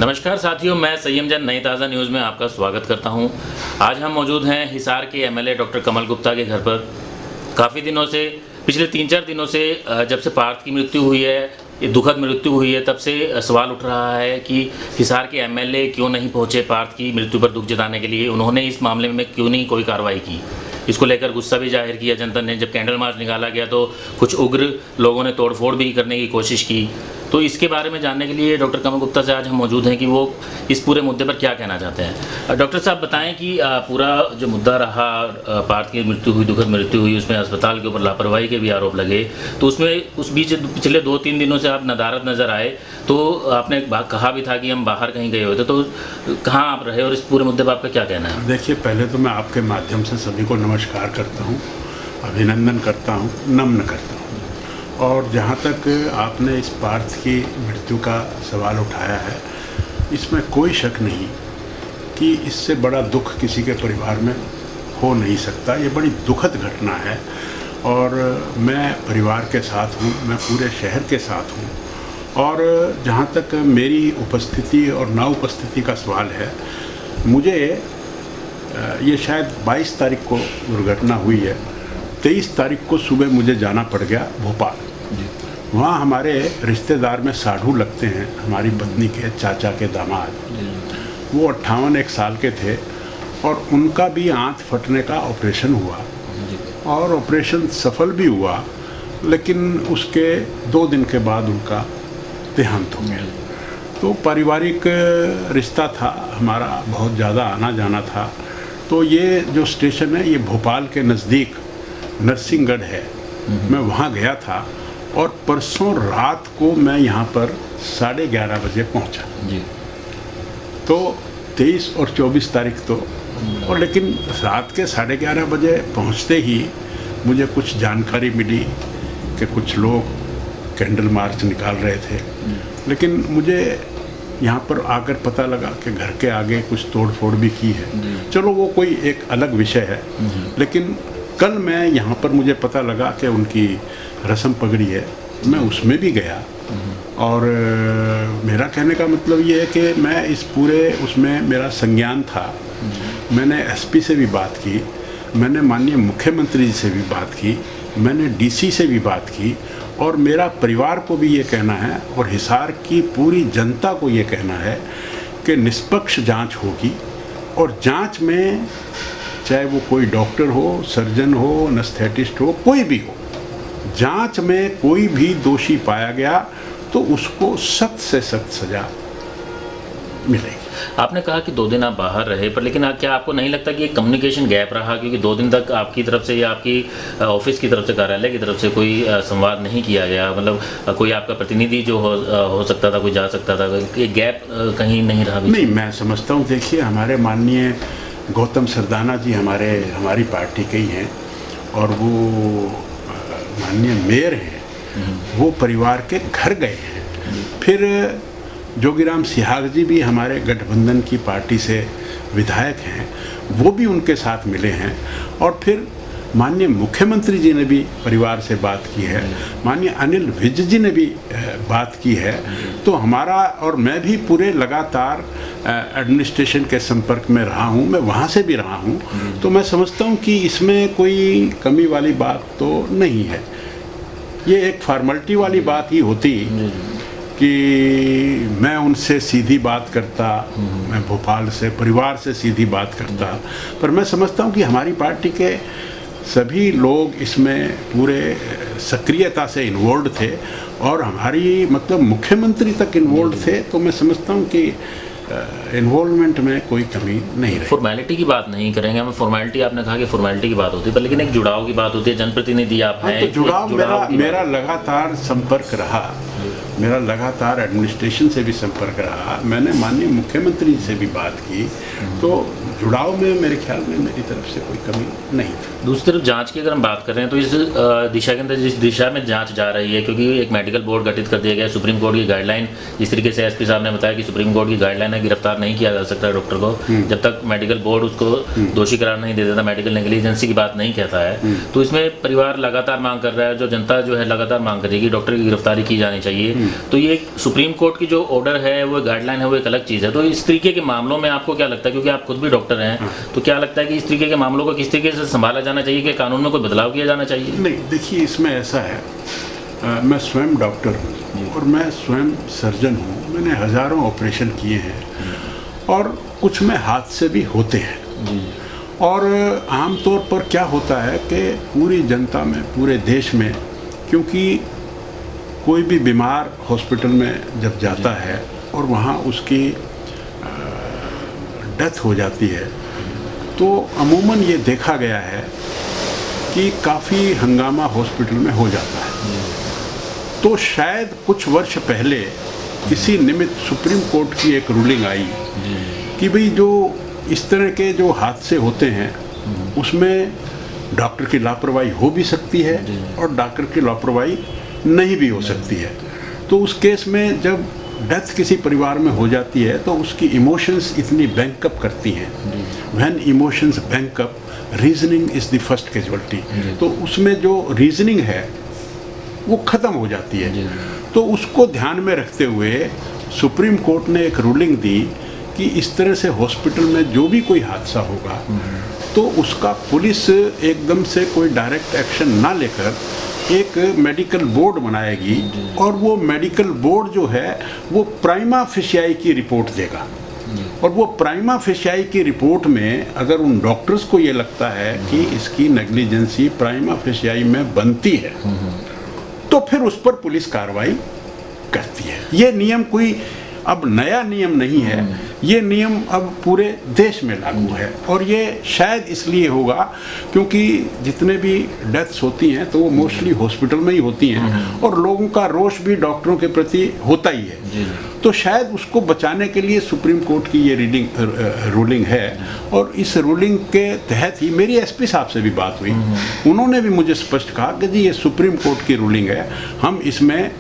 नमस्कार साथियों, मैं संयम जैन नई ताज़ा न्यूज़ में आपका स्वागत करता हूं। आज हम मौजूद हैं हिसार के एमएलए डॉक्टर कमल गुप्ता के घर पर। काफ़ी दिनों से, पिछले 3-4 दिनों से जब से पार्थ की मृत्यु हुई है, ये दुखद मृत्यु हुई है, तब से सवाल उठ रहा है कि हिसार के एमएलए क्यों नहीं पहुंचे पार्थ की मृत्यु पर दुख जताने के लिए। उन्होंने इस मामले में क्यों नहीं कोई कार्रवाई की। इसको लेकर गुस्सा भी जाहिर किया जनता ने। जब कैंडल मार्च निकाला गया तो कुछ उग्र लोगों ने तोड़फोड़ भी करने की कोशिश की। तो इसके बारे में जानने के लिए डॉक्टर कमल गुप्ता से आज हम मौजूद हैं कि वो इस पूरे मुद्दे पर क्या कहना चाहते हैं। डॉक्टर साहब बताएं कि पूरा जो मुद्दा रहा, पार्थ की मृत्यु हुई, दुखद मृत्यु हुई, उसमें अस्पताल के ऊपर लापरवाही के भी आरोप लगे, तो उसमें उस बीच पिछले 2-3 दिनों से आप नदारद नज़र आए। तो आपने कहा भी था कि हम बाहर कहीं गए हुए थे, तो कहाँ आप रहे और इस पूरे मुद्दे पर आपका क्या कहना है? देखिए, पहले तो मैं आपके माध्यम से सभी को नमस्कार करता हूँ, अभिनंदन करता हूँ, नम्न करता हूँ। और जहाँ तक आपने इस पार्थ की मृत्यु का सवाल उठाया है, इसमें कोई शक नहीं कि इससे बड़ा दुख किसी के परिवार में हो नहीं सकता। ये बड़ी दुखद घटना है और मैं परिवार के साथ हूँ, मैं पूरे शहर के साथ हूँ। और जहाँ तक मेरी उपस्थिति और ना उपस्थिति का सवाल है, मुझे ये शायद 22 तारीख को दुर्घटना हुई है। 23 तारीख को सुबह मुझे जाना पड़ गया भोपाल। वहाँ हमारे रिश्तेदार में साढ़ू लगते हैं, हमारी पत्नी के चाचा के दामाद। वो 58 साल के थे और उनका भी आंत फटने का ऑपरेशन हुआ और ऑपरेशन सफल भी हुआ, लेकिन उसके 2 दिन के बाद उनका देहांत हो गया। तो पारिवारिक रिश्ता था हमारा, बहुत ज़्यादा आना जाना था। तो ये जो स्टेशन है, ये भोपाल के नज़दीक नरसिंहगढ़ है। मैं वहाँ गया था और परसों रात को मैं यहाँ पर 11:30 बजे पहुँचा जी। तो 23 और 24 तारीख तो, और लेकिन रात के 11:30 बजे पहुँचते ही मुझे कुछ जानकारी मिली कि कुछ लोग कैंडल मार्च निकाल रहे थे। लेकिन मुझे यहाँ पर आकर पता लगा कि घर के आगे कुछ तोड़फोड़ भी की है। चलो, वो कोई एक अलग विषय है। लेकिन कल मैं यहाँ पर मुझे पता लगा कि उनकी रस्म पगड़ी है, मैं उसमें भी गया। और मेरा कहने का मतलब ये है कि मैं इस पूरे उसमें मेरा संज्ञान था। मैंने एसपी से भी बात की, मैंने माननीय मुख्यमंत्री जी से भी बात की, मैंने डीसी से भी बात की, और मेरा परिवार को भी ये कहना है और हिसार की पूरी जनता को ये कहना है कि निष्पक्ष जांच होगी। और जांच में चाहे वो कोई डॉक्टर हो, सर्जन हो, एनेस्थेटिस्ट हो, कोई भी हो, जांच में कोई भी दोषी पाया गया तो उसको सख्त से सख्त सजा मिलेगी। आपने कहा कि 2 दिन आप बाहर रहे, पर लेकिन क्या आपको नहीं लगता कि एक कम्युनिकेशन गैप रहा, क्योंकि 2 दिन तक आपकी तरफ से या आपकी ऑफिस की तरफ से, कार्यालय की तरफ से कोई संवाद नहीं किया गया? मतलब कोई आपका प्रतिनिधि जो हो सकता था, कोई जा सकता था, एक गैप कहीं नहीं रहा? नहीं, मैं समझता हूँ, देखिए, हमारे माननीय गौतम सरदाना जी हमारी पार्टी के ही हैं और वो माननीय मेयर हैं। वो परिवार के घर गए हैं। फिर जोगीराम सिहाग जी भी हमारे गठबंधन की पार्टी से विधायक हैं, वो भी उनके साथ मिले हैं। और फिर माननीय मुख्यमंत्री जी ने भी परिवार से बात की है, माननीय अनिल विज जी ने भी बात की है। तो हमारा और मैं भी पूरे लगातार एडमिनिस्ट्रेशन के संपर्क में रहा हूँ, मैं वहाँ से भी रहा हूँ। तो मैं समझता हूँ कि इसमें कोई कमी वाली बात तो नहीं है। ये एक फॉर्मेलिटी वाली बात ही होती कि मैं उनसे सीधी बात करता, मैं भोपाल से परिवार से सीधी बात करता। पर मैं समझता हूँ कि हमारी पार्टी के सभी लोग इसमें पूरे सक्रियता से इन्वॉल्व थे और हमारी मतलब मुख्यमंत्री तक इन्वॉल्व थे। तो मैं समझता हूँ कि इन्वॉल्वमेंट में कोई कमी नहीं रही। फॉर्मेलिटी की बात नहीं करेंगे हम, फॉर्मेलिटी आपने कहा कि फॉर्मेलिटी की बात होती है, पर लेकिन एक जुड़ाव की बात होती है। जनप्रतिनिधि आप हैं, तो जुड़ाव मेरा लगातार संपर्क रहा, मेरा लगातार एडमिनिस्ट्रेशन से भी संपर्क रहा। मैंने माननीय मुख्यमंत्री से भी बात की। तो जुड़ाव में मेरे ख्याल में मेरी तरफ से कोई कमी नहीं थी। दूसरी तरफ जांच की अगर हम बात कर रहे हैं तो इस दिशा के अंदर जिस दिशा में जांच जा रही है, क्योंकि एक मेडिकल बोर्ड गठित कर दिया गया है, सुप्रीम कोर्ट की गाइडलाइन, जिस तरीके से एसपी साहब ने बताया कि सुप्रीम कोर्ट की गाइडलाइन है, गिरफ्तार नहीं किया जा सकता डॉक्टर को जब तक मेडिकल बोर्ड उसको दोषी करार नहीं दे देता, मेडिकल नेग्लिजेंसी की बात नहीं कहता है। तो इसमें परिवार लगातार मांग कर रहा है, जो जनता जो है लगातार मांग करेगी डॉक्टर की गिरफ्तारी की जानी चाहिए। तो ये सुप्रीम कोर्ट की जो ऑर्डर है, वो गाइडलाइन है, वो एक अलग चीज़ है। तो इस तरीके के मामलों में आपको क्या लगता है, क्योंकि आप खुद भी डॉक्टर हैं, तो क्या लगता है कि इस तरीके के मामलों को किस तरीके से संभाला जाना चाहिए, कि कानून में कोई बदलाव किया जाना चाहिए? नहीं, देखिए इसमें ऐसा है, मैं स्वयं डॉक्टर हूँ और मैं स्वयं सर्जन हूँ। मैंने हज़ारों ऑपरेशन किए हैं और कुछ में हादसे भी होते हैं। और आमतौर पर क्या होता है कि पूरी जनता में, पूरे देश में, क्योंकि कोई भी बीमार हॉस्पिटल में जब जाता है और वहाँ उसकी डेथ हो जाती है, तो अमूमन ये देखा गया है कि काफ़ी हंगामा हॉस्पिटल में हो जाता है। तो शायद कुछ वर्ष पहले इसी निमित्त सुप्रीम कोर्ट की एक रूलिंग आई कि भाई जो इस तरह के जो हादसे होते हैं उसमें डॉक्टर की लापरवाही हो भी सकती है और डॉक्टर की लापरवाही नहीं भी हो सकती है। तो उस केस में जब डेथ किसी परिवार में हो जाती है तो उसकी इमोशंस इतनी बैंकअप करती हैं। When emotions back up, reasoning is the first casualty. तो उसमें जो रीजनिंग है वो ख़त्म हो जाती है। तो उसको ध्यान में रखते हुए सुप्रीम कोर्ट ने एक रूलिंग दी कि इस तरह से हॉस्पिटल में जो भी कोई हादसा होगा तो उसका पुलिस एकदम से कोई डायरेक्ट एक्शन ना लेकर एक मेडिकल बोर्ड बनाएगी और वो मेडिकल बोर्ड जो है वो प्राइमा फेशियाई की रिपोर्ट देगा। और वो प्राइमा फेशियाई की रिपोर्ट में अगर उन डॉक्टर्स को ये लगता है कि इसकी नेग्लिजेंसी प्राइमा फेशियाई में बनती है तो फिर उस पर पुलिस कार्रवाई करती है। ये नियम कोई अब नया नियम नहीं है, ये नियम अब पूरे देश में लागू है। और ये शायद इसलिए होगा क्योंकि जितने भी डेथ्स होती हैं तो वो मोस्टली हॉस्पिटल में ही होती हैं और लोगों का रोष भी डॉक्टरों के प्रति होता ही है। तो शायद उसको बचाने के लिए सुप्रीम कोर्ट की ये रूलिंग है। और इस रूलिंग के तहत ही मेरी एसपी साहब से भी बात हुई, उन्होंने भी मुझे स्पष्ट कहा कि जी ये सुप्रीम कोर्ट की रूलिंग है, हम इसमें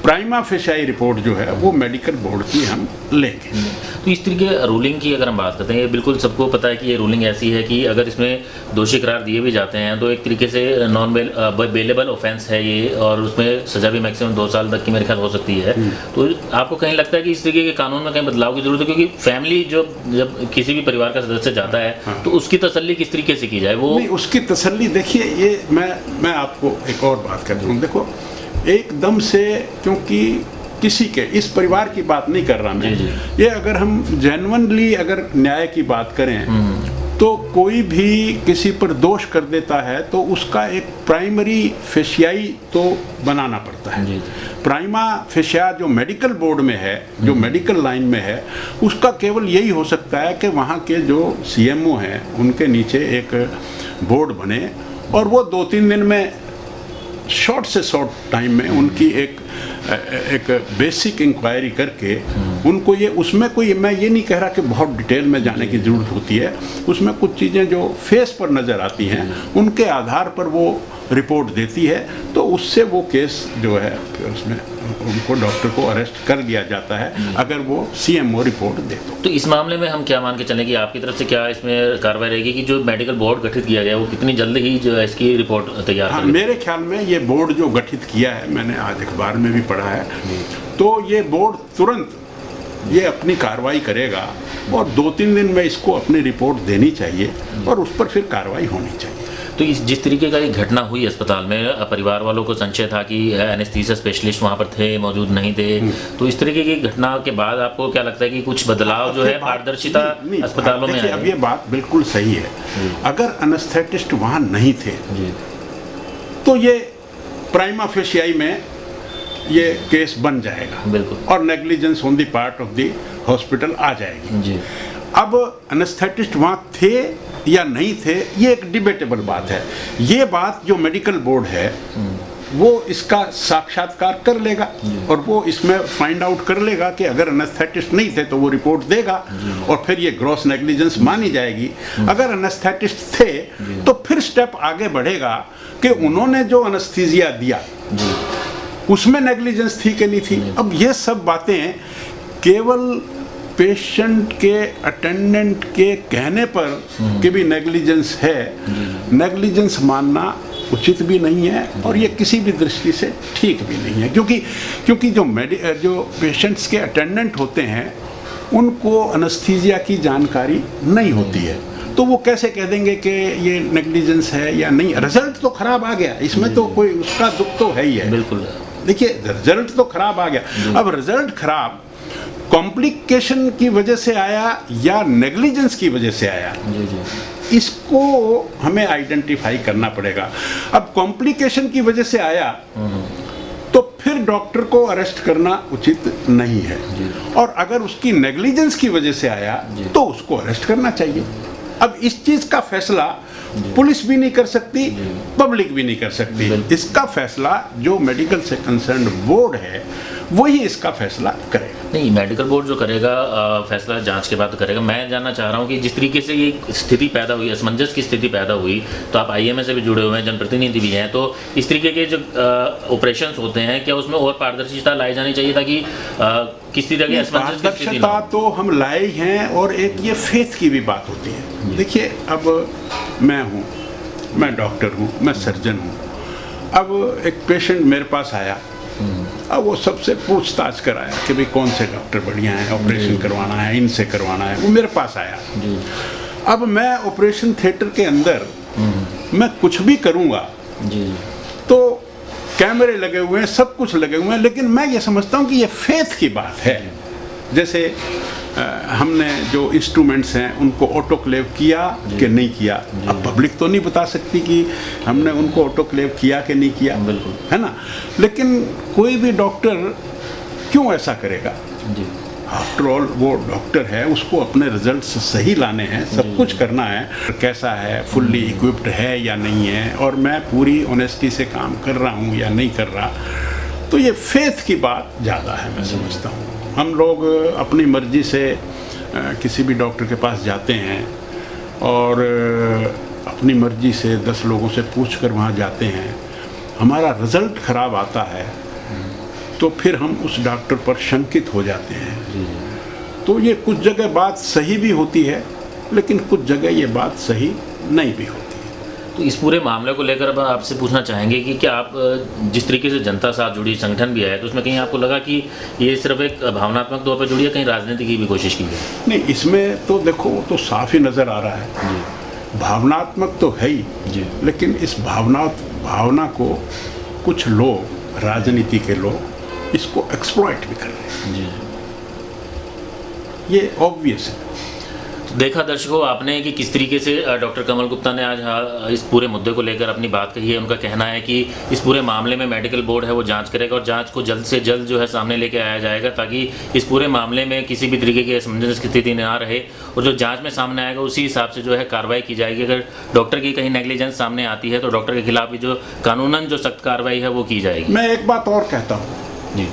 प्राइमा फेशियाई रिपोर्ट जो है वो मेडिकल बोर्ड की हम लेंगे। तो इस तरीके रूलिंग की अगर हम बात करते हैं, ये बिल्कुल सबको पता है कि ये रूलिंग ऐसी है कि अगर इसमें दोषी करार दिए भी जाते हैं तो एक तरीके से नॉन बेलेबल ऑफेंस है ये, और उसमें सज़ा भी मैक्सिमम 2 साल तक की मेरे ख्याल हो सकती है। तो आपको कहीं लगता है कि इस तरीके के कानून में कहीं बदलाव की जरूरत है, क्योंकि फैमिली जब किसी भी परिवार का सदस्य जाता है तो उसकी तसल्ली किस तरीके से की जाए? वो नहीं, उसकी तसल्ली देखिए, ये मैं आपको एक और बात करता हूँ। देखो एकदम से, क्योंकि किसी के इस परिवार की बात नहीं कर रहा मैं, ये अगर हम जेन्युइनली अगर न्याय की बात करें तो कोई भी किसी पर दोष कर देता है तो उसका एक प्राइमरी फेशियाई तो बनाना पड़ता है। प्राइमा फेशिया जो मेडिकल बोर्ड में है, जो मेडिकल लाइन में है, उसका केवल यही हो सकता है कि वहाँ के जो सीएमओ हैं उनके नीचे एक बोर्ड बने और वो 2-3 दिन में शॉर्ट से शॉर्ट टाइम में उनकी एक बेसिक इंक्वायरी करके उनको ये, उसमें कोई, मैं ये नहीं कह रहा कि बहुत डिटेल में जाने की ज़रूरत होती है, उसमें कुछ चीज़ें जो फेस पर नज़र आती हैं उनके आधार पर वो रिपोर्ट देती है तो उससे वो केस जो है फिर उसमें उनको, डॉक्टर को अरेस्ट कर लिया जाता है अगर वो सीएमओ रिपोर्ट दे तो इस मामले में हम क्या मान के चलें कि आपकी तरफ से क्या इसमें कार्रवाई रहेगी कि जो मेडिकल बोर्ड गठित किया गया वो कितनी जल्द ही जो है इसकी रिपोर्ट तैयार हाँ, मेरे ख्याल में ये बोर्ड जो गठित किया है, मैंने आज अखबार में भी पढ़ा है, तो ये बोर्ड तुरंत ये अपनी कार्रवाई करेगा और 2-3 दिन में इसको अपनी रिपोर्ट देनी चाहिए और उस पर फिर कार्रवाई होनी चाहिए। तो जिस तरीके का ये घटना हुई अस्पताल में, परिवार वालों को संशय था कि एनेस्थीसिया स्पेशलिस्ट वहाँ पर थे, मौजूद नहीं थे, तो इस तरीके की घटना के बाद आपको क्या लगता है कि कुछ बदलाव जो है पारदर्शिता अस्पतालों में अब ये बात बिल्कुल सही है, अगर एनेस्थेटिस्ट वहाँ नहीं थे तो ये प्राइमा फेशियाई में ये केस बन जाएगा बिल्कुल और negligence on the part of the hospital आ जाएगी जी। अब एनेस्थेटिस्ट वहाँ थे या नहीं थे ये एक डिबेटेबल बात है। ये बात जो मेडिकल बोर्ड है वो इसका साक्षात्कार कर लेगा और वो इसमें फाइंड आउट कर लेगा कि अगर एनेस्थेटिस्ट नहीं थे तो वो रिपोर्ट देगा और फिर ये ग्रॉस नेग्लिजेंस मानी जाएगी। अगर एनेस्थेटिस्ट थे तो फिर स्टेप आगे बढ़ेगा कि उन्होंने जो एनेस्थीसिया दिया उसमें नेग्लिजेंस थी कि नहीं थी। अब ये सब बातें केवल पेशेंट के अटेंडेंट के कहने पर कि भी नेग्लिजेंस है, नेग्लिजेंस मानना उचित भी नहीं है और ये किसी भी दृष्टि से ठीक भी नहीं है, क्योंकि जो पेशेंट्स के अटेंडेंट होते हैं उनको एनेस्थीसिया की जानकारी नहीं होती है, तो वो कैसे कह देंगे कि ये नेग्लिजेंस है या नहीं। रिजल्ट तो खराब आ गया, इसमें तो कोई उसका दुख तो है ही है। बिल्कुल, देखिए रिजल्ट तो खराब आ गया। अब रिजल्ट खराब कॉम्प्लिकेशन की वजह से आया या नेग्लिजेंस की वजह से आया, इसको हमें आइडेंटिफाई करना पड़ेगा। अब कॉम्प्लिकेशन की वजह से आया तो फिर डॉक्टर को अरेस्ट करना उचित नहीं है, और अगर उसकी नेग्लिजेंस की वजह से आया तो उसको अरेस्ट करना चाहिए। अब इस चीज का फैसला पुलिस भी नहीं कर सकती, पब्लिक भी नहीं कर सकती। इसका फैसला जो मेडिकल से कंसर्न्ड बोर्ड है वही इसका फैसला करेगा। नहीं, मेडिकल बोर्ड जो करेगा फैसला जांच के बाद करेगा। मैं जानना चाह रहा हूँ कि जिस तरीके से ये स्थिति पैदा हुई, असमंजस की स्थिति पैदा हुई, तो आप IMA से भी जुड़े हुए हैं, जनप्रतिनिधि भी हैं, तो इस तरीके के जो ऑपरेशंस होते हैं क्या उसमें और पारदर्शिता लाई जानी चाहिए ताकि किसी तरह की असमंजस की स्थिति पारदर्शिता तो हम लाए हैं, और एक ये फेथ की भी बात होती है। देखिए, अब मैं डॉक्टर हूँ, मैं सर्जन हूँ। अब एक पेशेंट मेरे पास आया, अब वो सबसे पूछताछ कराया कि भाई कौन से डॉक्टर बढ़िया हैं, ऑपरेशन करवाना है, इनसे करवाना है। वो मेरे पास आया। अब मैं ऑपरेशन थिएटर के अंदर मैं कुछ भी करूँगा तो कैमरे लगे हुए हैं, सब कुछ लगे हुए हैं, लेकिन मैं ये समझता हूँ कि ये फेथ की बात है। जैसे हमने जो इंस्ट्रूमेंट्स हैं उनको ऑटोक्लेव किया कि नहीं किया। अब पब्लिक तो नहीं बता सकती कि हमने उनको ऑटोक्लेव किया कि नहीं किया, है ना। लेकिन कोई भी डॉक्टर क्यों ऐसा करेगा? आफ्टर ऑल वो डॉक्टर है, उसको अपने रिजल्ट्स सही लाने हैं, सब कुछ करना है। कैसा है, फुल्ली इक्विप्ड है या नहीं है, और मैं पूरी ऑनेस्टी से काम कर रहा हूँ या नहीं कर रहा। तो ये फेथ की बात ज़्यादा है, मैं समझता हूँ। हम लोग अपनी मर्जी से किसी भी डॉक्टर के पास जाते हैं और अपनी मर्जी से 10 लोगों से पूछकर वहाँ जाते हैं, हमारा रिजल्ट ख़राब आता है तो फिर हम उस डॉक्टर पर शंकित हो जाते हैं। तो ये कुछ जगह बात सही भी होती है, लेकिन कुछ जगह ये बात सही नहीं भी होती। तो इस पूरे मामले को लेकर अब आपसे पूछना चाहेंगे कि क्या आप जिस तरीके से जनता साथ जुड़ी, संगठन भी है, तो उसमें कहीं आपको लगा कि ये सिर्फ एक भावनात्मक तौर पर जुड़ी है, कहीं राजनीति की भी कोशिश की गई? नहीं, इसमें तो देखो तो साफ ही नज़र आ रहा है। भावनात्मक तो है ही, लेकिन इस भावना को कुछ लोग, राजनीति के लोग, इसको एक्सप्लॉइट भी कर रहे हैं। ये ऑब्वियस है। देखा दर्शकों आपने कि किस तरीके से डॉक्टर कमल गुप्ता ने आज इस पूरे मुद्दे को लेकर अपनी बात कही है। उनका कहना है कि इस पूरे मामले में मेडिकल बोर्ड है वो जांच करेगा और जांच को जल्द से जल्द जो है सामने लेके आया जाएगा, ताकि इस पूरे मामले में किसी भी तरीके की असमंजस की स्थिति ना रहे, और जो जांच में सामने आएगा उसी हिसाब से जो है कार्रवाई की जाएगी। अगर डॉक्टर की कहीं नेग्लिजेंस सामने आती है तो डॉक्टर के खिलाफ भी जो कानूनन जो सख्त कार्रवाई है वो की जाएगी। मैं एक बात और कहता हूँ जी,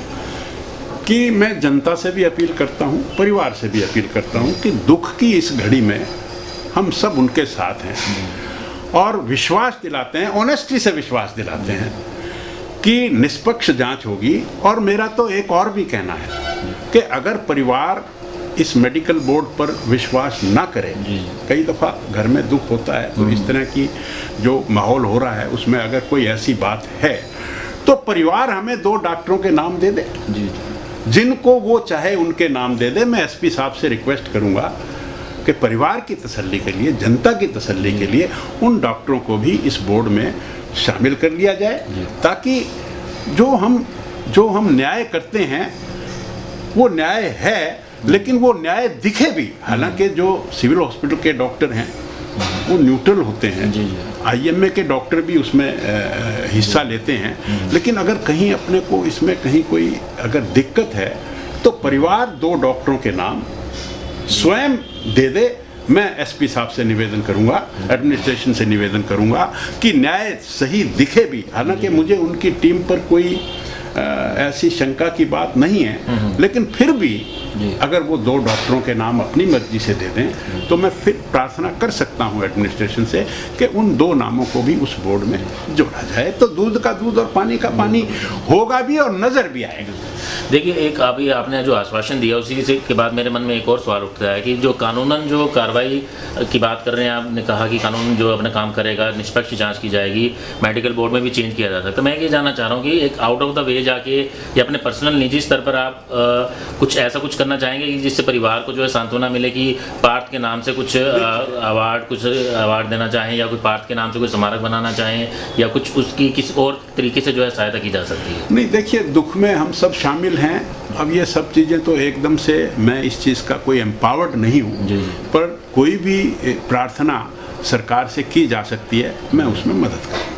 कि मैं जनता से भी अपील करता हूँ, परिवार से भी अपील करता हूँ कि दुख की इस घड़ी में हम सब उनके साथ हैं और विश्वास दिलाते हैं, ऑनेस्टी से विश्वास दिलाते हैं कि निष्पक्ष जांच होगी। और मेरा तो एक और भी कहना है कि अगर परिवार इस मेडिकल बोर्ड पर विश्वास ना करे, कई दफ़ा घर में दुख होता है, तो इस तरह की जो माहौल हो रहा है उसमें अगर कोई ऐसी बात है तो परिवार हमें 2 डॉक्टरों के नाम दे दे, जिनको वो चाहे उनके नाम दे दे। मैं एसपी साहब से रिक्वेस्ट करूंगा कि परिवार की तसल्ली के लिए, जनता की तसल्ली के लिए उन डॉक्टरों को भी इस बोर्ड में शामिल कर लिया जाए, ताकि जो हम न्याय करते हैं वो न्याय है, लेकिन वो न्याय दिखे भी। हालांकि जो सिविल हॉस्पिटल के डॉक्टर हैं वो न्यूट्रल होते हैं, IMA के डॉक्टर भी उसमें हिस्सा लेते हैं, लेकिन अगर कहीं अपने को इसमें कहीं कोई अगर दिक्कत है तो परिवार 2 डॉक्टरों के नाम स्वयं दे दे मैं एसपी साहब से निवेदन करूंगा, एडमिनिस्ट्रेशन से निवेदन करूंगा कि न्याय सही दिखे भी। हालांकि मुझे उनकी टीम पर कोई ऐसी शंका की बात नहीं है, लेकिन फिर भी अगर वो 2 डॉक्टरों के नाम अपनी मर्जी से दे दें तो मैं फिर प्रार्थना कर सकता हूं एडमिनिस्ट्रेशन से कि उन 2 नामों को भी उस बोर्ड में जोड़ा जाए, तो दूध का दूध और पानी का पानी होगा भी और नजर भी आएगा। देखिए, एक अभी आपने जो आश्वासन दिया उसी से के बाद मेरे मन में एक और सवाल उठता है कि जो कानूनन जो कार्रवाई की बात कर रहे हैं, आपने कहा कि कानून जो अपना काम करेगा, निष्पक्ष जांच की जाएगी, मेडिकल बोर्ड में भी चेंज किया जा सकता है। मैं ये जानना चाह रहा हूँ कि एक आउट ऑफ द वे जाके या अपने पर्सनल निजी स्तर पर आप कुछ ऐसा कुछ करना चाहेंगे कि जिससे परिवार को जो है सांत्वना मिले कि पार्थ के नाम से कुछ अवार्ड देना चाहें, या कोई पार्थ के नाम से कोई स्मारक बनाना चाहें, या कुछ उसकी किसी और तरीके से जो है सहायता की जा सकती है? नहीं, देखिए, दुख में हम सब शामिल हैं। अब ये सब चीज़ें तो एकदम से मैं इस चीज़ का कोई एम्पावर्ड नहीं हूँ, पर कोई भी प्रार्थना सरकार से की जा सकती है, मैं उसमें मदद करूँ।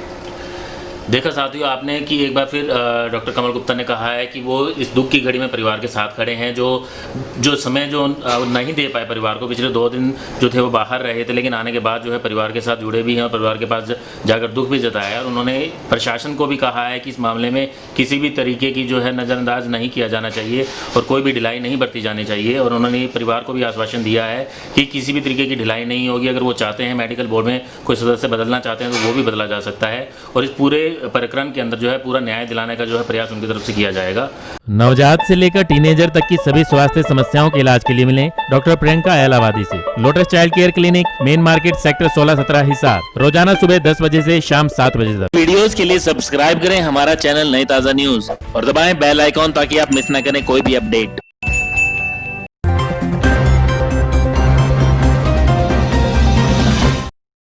देखा साथियों आपने कि एक बार फिर डॉक्टर कमल गुप्ता ने कहा है कि वो इस दुख की घड़ी में परिवार के साथ खड़े हैं। जो समय जो नहीं दे पाए परिवार को, पिछले 2 दिन जो थे वो बाहर रहे थे, लेकिन आने के बाद जो है परिवार के साथ जुड़े भी हैं और परिवार के पास जाकर दुख भी जताया है। और उन्होंने प्रशासन को भी कहा है कि इस मामले में किसी भी तरीके की जो है नज़रअंदाज नहीं किया जाना चाहिए और कोई भी ढिलाई नहीं बरती जानी चाहिए। और उन्होंने परिवार को भी आश्वासन दिया है कि किसी भी तरीके की ढिलाई नहीं होगी। अगर वो चाहते हैं मेडिकल बोर्ड में कोई सदस्य बदलना चाहते हैं तो वो भी बदला जा सकता है, और इस पूरे प्रकरण के अंदर जो है पूरा न्याय दिलाने का जो है प्रयास उनकी तरफ से किया जाएगा। नवजात से लेकर टीनेजर तक की सभी स्वास्थ्य समस्याओं के इलाज के लिए मिले डॉक्टर प्रियंका एलावादी से। Lotus child care clinic, main market, sector 16-17 Hisar. रोजाना सुबह 10 बजे से शाम 7 बजे तक। वीडियोस के लिए सब्सक्राइब करें हमारा चैनल नई ताजा न्यूज और दबाएं बेल आइकॉन ताकि आप मिस न करें कोई भी अपडेट।